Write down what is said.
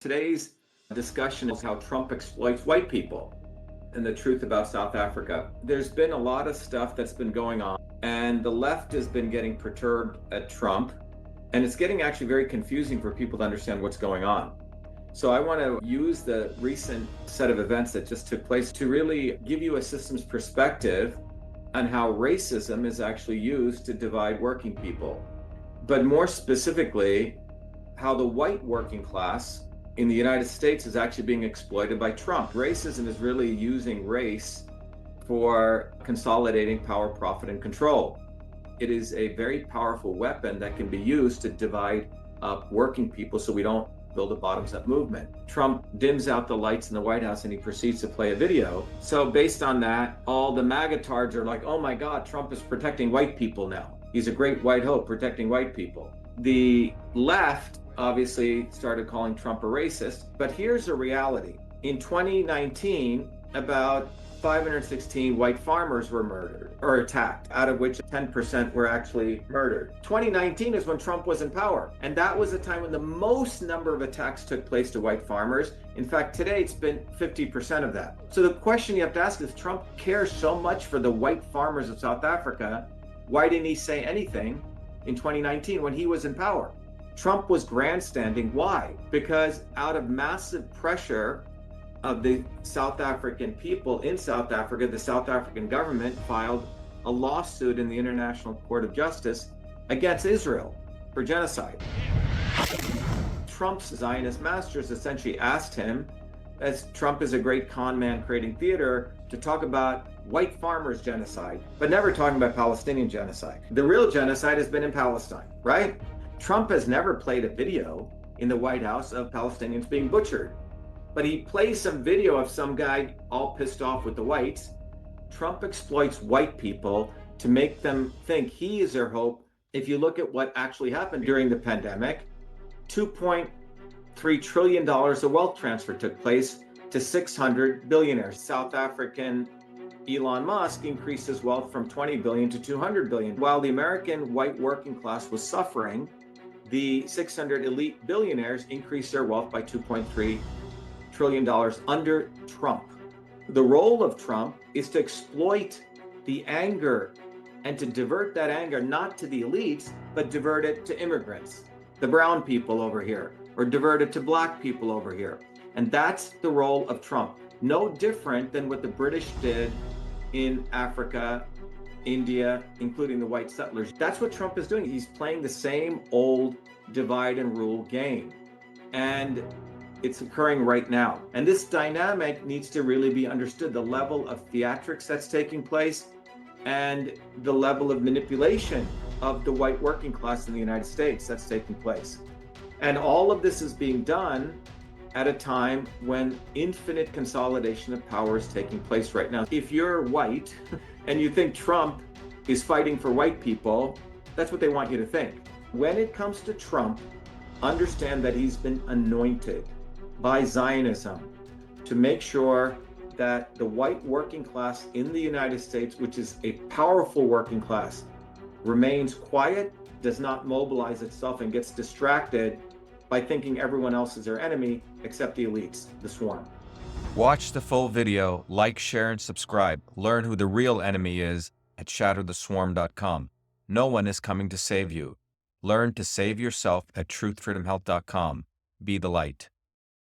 Today's discussion is how Trump exploits white people and the truth about South Africa. There's been a lot of stuff that's been going on, and the left has been getting perturbed at Trump, and it's getting actually very confusing for people to understand what's going on. So I want to use the recent set of events that just took place to really give you a systems perspective on how racism is actually used to divide working people, but more specifically, how the white working class in the United States is actually being exploited by Trump. Racism is really using race for consolidating power, profit, and control. It is a very powerful weapon that can be used to divide up working people so we don't build a bottoms-up movement. Trump dims out the lights in the White House and he proceeds to play a video. So based on that, all the MAGA-tards are like, oh my God, Trump is protecting white people now. He's a great white hope protecting white people. The left obviously started calling Trump a racist, but here's the reality. In 2019, about 516 white farmers were murdered or attacked, out of which 10% were actually murdered. 2019 is when Trump was in power, and that was a time when the most number of attacks took place to white farmers. In fact, today it's been 50% of that. So the question you have to ask is, Trump cares so much for the white farmers of South Africa, why didn't he say anything in 2019 when he was in power? Trump was grandstanding. Why? Because out of massive pressure of the South African people in South Africa, the South African government filed a lawsuit in the International Court of Justice against Israel for genocide. Trump's Zionist masters essentially asked him, as Trump is a great con man creating theater, to talk about white farmers' genocide, but never talking about Palestinian genocide. The real genocide has been in Palestine, right? Trump has never played a video in the White House of Palestinians being butchered, but he plays some video of some guy all pissed off with the whites. Trump exploits white people to make them think he is their hope. If you look at what actually happened during the pandemic, $2.3 trillion of wealth transfer took place to 600 billionaires. South African Elon Musk increased his wealth from 20 billion to 200 billion. While the American white working class was suffering, the 600 elite billionaires increased their wealth by $2.3 trillion under Trump. The role of Trump is to exploit the anger and to divert that anger not to the elites, but divert it to immigrants, the brown people over here, or divert it to black people over here. And that's the role of Trump. No different than what the British did in Africa, India, including the white settlers. That's what Trump is doing. He's playing the same old divide and rule game. And it's occurring right now. And this dynamic needs to really be understood. The level of theatrics that's taking place and the level of manipulation of the white working class in the United States that's taking place. And all of this is being done at a time when infinite consolidation of power is taking place right now. If you're white and you think Trump is fighting for white people, that's what they want you to think. When it comes to Trump, understand that he's been anointed by Zionism to make sure that the white working class in the United States, which is a powerful working class, remains quiet, does not mobilize itself, and gets distracted by thinking everyone else is their enemy except the elites, the swarm. Watch the full video, like, share, and subscribe. Learn who the real enemy is at shattertheswarm.com. No one is coming to save you. Learn to save yourself at truthfreedomhealth.com. Be the light.